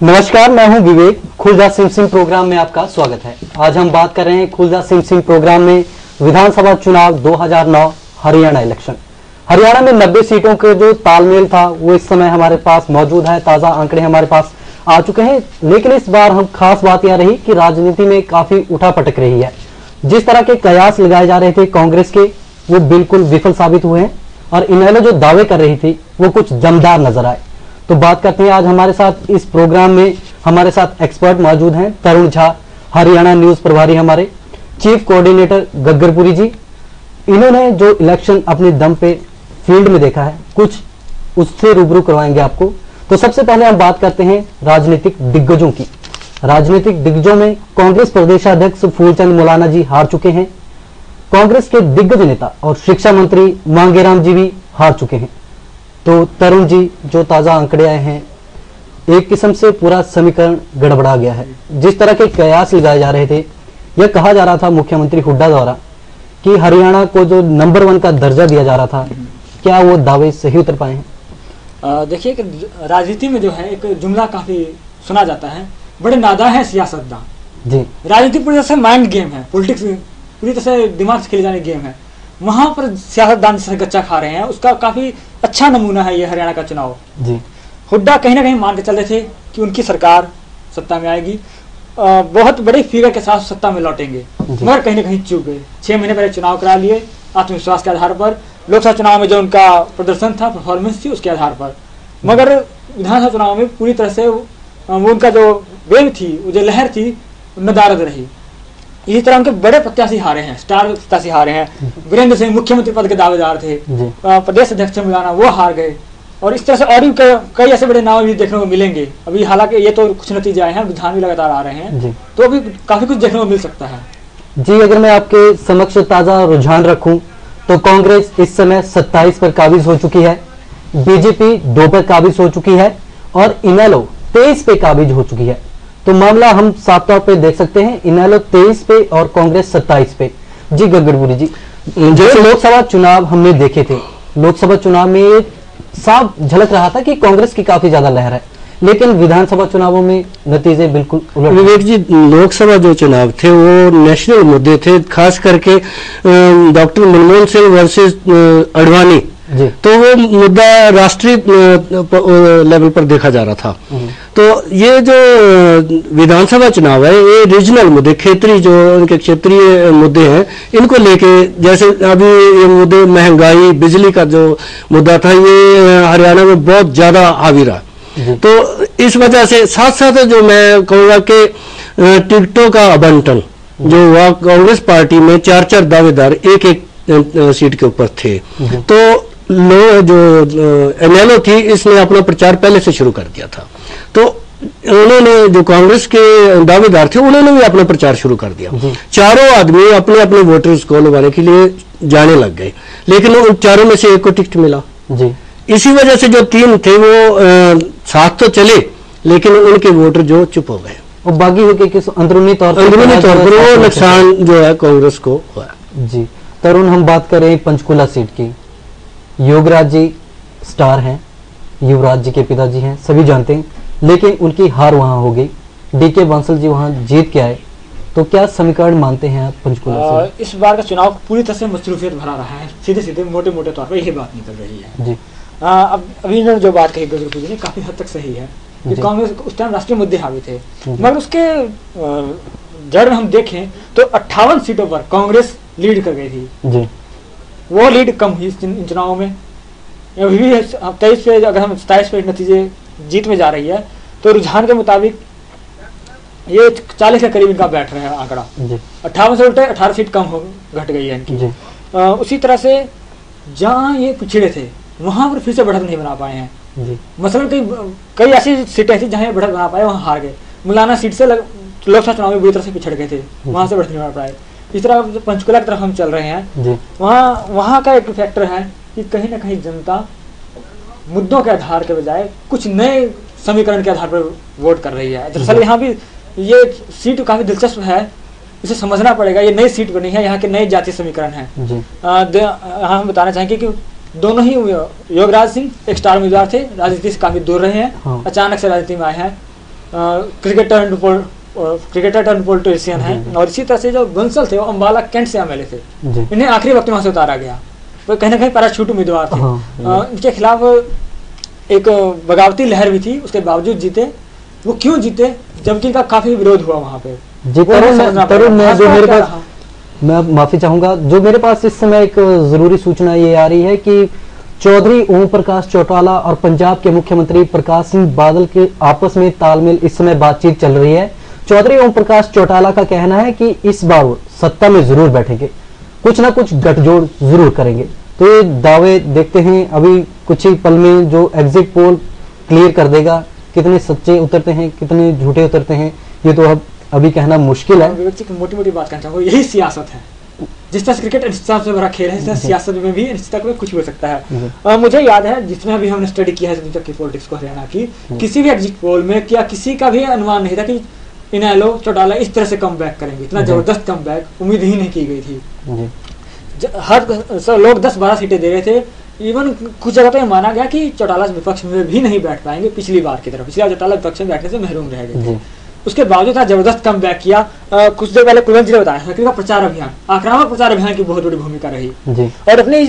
नमस्कार, मैं हूं विवेक। खुलदा सिम प्रोग्राम में आपका स्वागत है। आज हम बात कर रहे हैं खुलदा सिम प्रोग्राम में विधानसभा चुनाव 2009 हरियाणा इलेक्शन। हरियाणा में 90 सीटों के जो तालमेल था वो इस समय हमारे पास मौजूद है। ताजा आंकड़े हमारे पास आ चुके हैं, लेकिन इस बार हम खास बात यह रही कि राजनीति में काफी उठापटक रही है। जिस तरह के कयास लगाए जा रहे थे कांग्रेस के, वो बिल्कुल विफल साबित हुए हैं और इन्होंने जो दावे कर रही थी वो कुछ दमदार नजर आए। तो बात करते हैं आज हमारे साथ इस प्रोग्राम में हमारे साथ एक्सपर्ट मौजूद हैं। तरुण झा, हरियाणा न्यूज प्रभारी, हमारे चीफ कोऑर्डिनेटर गग्गरपुरी जी। इन्होंने जो इलेक्शन अपने दम पे फील्ड में देखा है, कुछ उससे रूबरू करवाएंगे आपको। तो सबसे पहले हम बात करते हैं राजनीतिक दिग्गजों की। राजनीतिक दिग्गजों में कांग्रेस प्रदेशाध्यक्ष फूलचंद मौलाना जी हार चुके हैं। कांग्रेस के दिग्गज नेता और शिक्षा मंत्री मांगेराम जी भी हार चुके हैं। तो तरुण जी, जो ताजा आंकड़े आए हैं, एक किस्म से पूरा समीकरण गड़बड़ा गया है। जिस तरह के कयास लगाए जा रहे थे, यह कहा जा रहा था मुख्यमंत्री हुड्डा द्वारा कि हरियाणा को जो नंबर 1 का दर्जा दिया जा रहा था, क्या वो दावे सही उतर पाए हैं? देखिए कि राजनीति में जो है एक जुमला काफी सुना जाता है, बड़े नादान है सियासतदान जी। राजनीति पूरी तरह से माइंड गेम है, पॉलिटिक्स पूरी तरह से दिमाग से खेले जाने गेम है। वहां पर सियासतदान जिससे गच्चा खा रहे हैं, उसका काफी अच्छा नमूना है ये हरियाणा का चुनाव जी। हुड्डा कहीं ना कहीं मान के चल रहे थे कि उनकी सरकार सत्ता में आएगी, बहुत बड़े फिगर के साथ सत्ता में लौटेंगे, मगर कहीं ना कहीं चूक गए। 6 महीने पहले चुनाव करा लिए आत्मविश्वास के आधार पर, लोकसभा चुनाव में जो उनका प्रदर्शन था, परफॉर्मेंस थी, उसके आधार पर। मगर विधानसभा चुनाव में पूरी तरह से वो उनका जो वेव थी, वो जो लहर थी, नदारद रही। इसी तरह उनके बड़े प्रत्याशी हारे हैं, स्टार प्रत्याशी हारे हैं। वीरेंद्र सिंह मुख्यमंत्री पद के दावेदार थे, प्रदेश अध्यक्ष मौलाना, वो हार गए। और इस तरह से और भी कई ऐसे बड़े नाम भी देखने को मिलेंगे। अभी हालांकि ये तो कुछ नतीजे आए हैं, रुझान भी लगातार आ रहे हैं, तो अभी काफी कुछ देखने को मिल सकता है जी। अगर मैं आपके समक्ष ताजा रुझान रखूं तो कांग्रेस इस समय 27 पर काबिज हो चुकी है, बीजेपी 2 पर काबिज हो चुकी है और इनेलो 23 पे काबिज हो चुकी है। तो मामला हम साफ तौर पे देख सकते हैं, इनेलो 23 पे और कांग्रेस 27 पे। जी गग्गरपुरी जी, जैसे लोकसभा चुनाव हमने देखे थे, लोकसभा चुनाव में साफ झलक रहा था कि कांग्रेस की काफी ज्यादा लहर है, लेकिन विधानसभा चुनावों में नतीजे बिल्कुल उलट। विवेक जी, लोकसभा जो चुनाव थे वो नेशनल मुद्दे थे, खास करके डॉक्टर मनमोहन सिंह वर्सेस अडवाणी, तो वो मुद्दा राष्ट्रीय लेवल पर देखा जा रहा था। तो ये जो विधानसभा चुनाव है, ये रीजनल मुद्दे, क्षेत्रीय जो उनके क्षेत्रीय मुद्दे हैं, इनको लेके, जैसे अभी ये मुद्दे महंगाई, बिजली का जो मुद्दा था, ये हरियाणा में बहुत ज्यादा हावी रहा। तो इस वजह से साथ साथ जो मैं कहूँगा कि टिकटों का आवंटन जो हुआ, कांग्रेस पार्टी में 4-4 दावेदार एक सीट के ऊपर थे। तो जो एनएलओ थी, इसने अपना प्रचार पहले से शुरू कर दिया था। तो उन्होंने, जो कांग्रेस के दावेदार थे, उन्होंने भी अपना प्रचार शुरू कर दिया। चारों आदमी अपने अपने वोटर्स को लगाने के लिए जाने लग गए, लेकिन उन चारों में से एक को टिकट मिला जी। इसी वजह से जो 3 थे वो साथ तो चले, लेकिन उनके वोटर जो चुप हो गए, और बागी होके किस अंदरूनी तौर पर वो नुकसान जो है कांग्रेस को हुआ जी। तरुण, हम बात करें पंचकुला सीट की, योगराज जी स्टार हैं, युवराज जी के पिताजी हैं, सभी जानते हैं, लेकिन उनकी हार वहां हो गई। डीके बांसल जी वहां जीत के आए। तो क्या समीकरण मानते हैं आप पंचकुला से? इस बार का चुनाव पूरी तरह से मसरूफियत भरा रहा है, सीधे सीधे मोटे मोटे तौर पर यही बात निकल रही है जी। अब अभी इन्होंने जो बात कही गजरपुरी ने, काफी हद तक सही है कि कांग्रेस उस टाइम राष्ट्रीय मुद्दे हावी थे, मगर उसके जड़ में हम देखें तो 58 सीटों पर कांग्रेस लीड कर गई थी जी। वो लीड कम हुई इन चुनावों में। अभी भी 23 पे, अगर हम 27 पे नतीजे जीत में जा रही है, तो रुझान के मुताबिक ये 40 के करीब इनका बैठ रहा है आंकड़ा। 58 से उल्टे 18 सीट कम घट गई है इनकी। उसी तरह से जहाँ ये पिछड़े थे, वहां पर फिर से बढ़त नहीं बना पाए हैं। मसलन कई ऐसी सीटें थी जहाँ बढ़त बना पाए, वहां हार गए। मौलाना सीट से लोकसभा चुनाव में बुरी तरह से पिछड़ गए थे, वहां से बढ़त नहीं बना पाए। इस तरह पंचकुला की तरफ हम चल रहे हैं, वहाँ का एक फैक्टर है कि कहीं ना कहीं जनता मुद्दों के आधार के बजाय कुछ नए समीकरण के आधार पर वोट कर रही है। दरअसल यहाँ भी ये सीट काफी दिलचस्प है, इसे समझना पड़ेगा। ये नई सीट बनी है, यहाँ के नए जातीय समीकरण है। यहाँ हम बताना चाहेंगे कि दोनों ही, योगराज सिंह एक स्टार उम्मीदवार थे, राजनीति से काफी दूर रहे हैं, अचानक से राजनीति में आए हैं। क्रिकेटर टर्न पॉलिटिशियन है, और इसी तरह से जो बंसल थे वो अम्बाला कैंट से एमएलए थे, इन्हें आखिरी वक्त में वहां से उतारा गया। वो कहीं ना कहीं पैराशूट उम्मीदवार थे। इनके खिलाफ एक बगावती लहर भी थी, उसके बावजूद जीते। वो क्यों जीते, जबकि इनका काफी विरोध हुआ वहां पे। मैं माफी चाहूंगा, जो मेरे पास इस समय एक जरूरी सूचना ये आ रही है कि चौधरी ओम प्रकाश चौटाला और पंजाब के मुख्यमंत्री प्रकाश सिंह बादल के आपस में तालमेल इस समय बातचीत चल रही है। चौधरी ओम प्रकाश चौटाला का कहना है कि इस बार वो सत्ता में जरूर बैठेंगे, कुछ ना कुछ गठजोड़ जरूर करेंगे। तो ये दावे देखते हैं अभी कुछ ही पल में जो एग्जिट पोल क्लियर कर देगा, कितने सच्चे उतरते हैं कितने झूठे उतरते हैं, ये तो अब अभी कहना मुश्किल है। मोटी मोटी बात करना चाहूंगा, यही सियासत है। जिस तरह क्रिकेट अनिश्चितता से भरा खेल है, इस तरह सियासत में भी अनिश्चितता में कुछ भी हो सकता है। मुझे याद है जितना भी हमने स्टडी किया है तक की पॉलिटिक्स को हरियाणा की, किसी भी एग्जिट पोल में क्या किसी का भी अनुमान नहीं था कि इनेलो चौटाला इस तरह से कम बैक करेंगे। इतना जबरदस्त कम बैक उम्मीद ही नहीं की गई थी। हर लोग 10-12 सीटें दे रहे थे। इवन कुछ जगह पे माना गया कि चौटाला विपक्ष में भी नहीं बैठ पाएंगे पिछली बार की तरफ। पिछली बार चौटाला विपक्ष में बैठने से महरूम रह गए। उसके बावजूद जबरदस्त कम बैक किया। कुछ देर पहले कुलवंत जी ने बताया कि प्रचार अभियान, आक्रामक प्रचार अभियान की बहुत बड़ी भूमिका रही। और अपने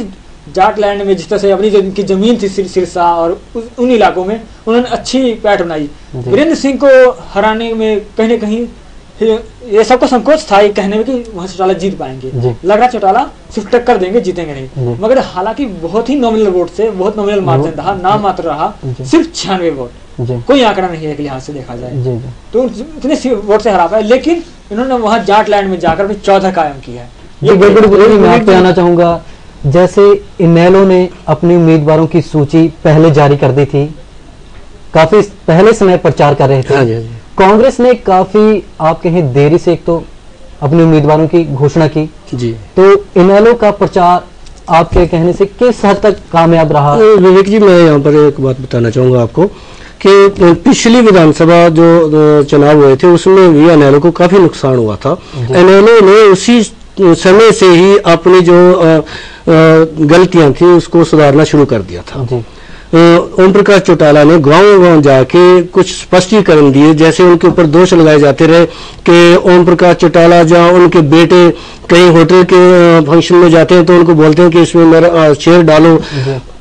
जाटलैंड में जिस तरह से अपनी जो इनकी जमीन थी सिरसा और उन इलाकों में उन्होंने अच्छी पैठ बनाई। वीरेंद्र सिंह को हराने में कहीं न कहीं ये सबको संकोच था ये कहने में कि वहां चौटाला जीत पाएंगे। लग रहा चौटाला सिर्फ टक्कर देंगे, जीतेंगे नहीं। मगर हालांकि बहुत ही नॉमिनल वोट से, बहुत नॉमिनल मार्जिन रहा, नाम मात्र रहा, सिर्फ 96 वोट, कोई आंकड़ा नहीं है कि लिहाज से देखा जाए तो इतने वोट से हरा पाए। लेकिन इन्होंने वहां जाटलैंड में जाकर अपनी चौथा कायम की है। मैं आप पे आना चाहूंगा, जैसे इनेलो ने अपने उम्मीदवारों की सूची पहले जारी कर दी थी, काफी पहले समय प्रचार कर रहे थे। कांग्रेस ने काफी आप कहें देरी से एक तो अपने उम्मीदवारों की घोषणा की जी, तो इनेलो का प्रचार आपके कहने से किस हद तक कामयाब रहा? विवेक जी, मैं यहाँ पर एक बात बताना चाहूंगा आपको कि पिछली विधानसभा जो चुनाव हुए थे उसमें भी इनेलो को काफी नुकसान हुआ था। इनेलो ने उसी समय से ही अपनी जो गलतियां थी उसको सुधारना शुरू कर दिया था। ओम प्रकाश चौटाला ने गांव-गांव जाके कुछ स्पष्टीकरण दिए, जैसे उनके ऊपर दोष लगाए जाते रहे कि ओम प्रकाश चौटाला जहाँ उनके बेटे कहीं होटल के फंक्शन में जाते हैं तो उनको बोलते हैं कि इसमें मेरा शेयर डालो,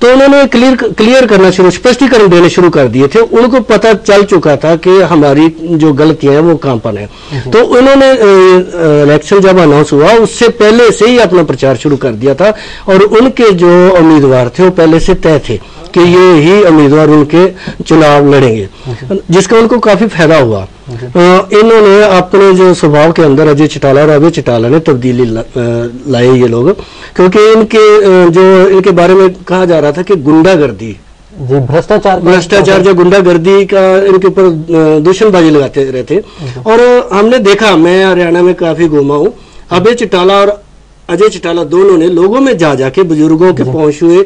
तो उन्होंने क्लियर करना शुरू, स्पष्टीकरण देने शुरू कर दिए थे। उनको पता चल चुका था कि हमारी जो गलतियां हैं वो कहां पर है। तो उन्होंने इलेक्शन जब अनाउंस हुआ उससे पहले से ही अपना प्रचार शुरू कर दिया था और उनके जो उम्मीदवार थे वो पहले से तय थे कि ये ही उम्मीदवार उनके चुनाव लड़ेंगे, जिसका उनको काफी फायदा हुआ। इन्होंने अपने जो स्वभाव के अंदर अजय चौटाला और अभय चौटाला ने तब्दीली लाए ये लोग, क्योंकि इनके बारे में कहा जा रहा था कि गुंडागर्दी जी, भ्रष्टाचार जो गुंडागर्दी का इनके ऊपर दूषणबाजी लगाते रहते। और हमने देखा, मैं हरियाणा में काफी घूमा हूँ, अभय चौटाला और अजय चौटाला दोनों ने लोगों में जाके बुजुर्गों के पहुंच हुए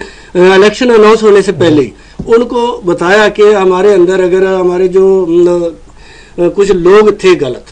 इलेक्शन अनाउंस होने से पहले ही उनको बताया कि हमारे अंदर अगर हमारे जो कुछ लोग थे गलत,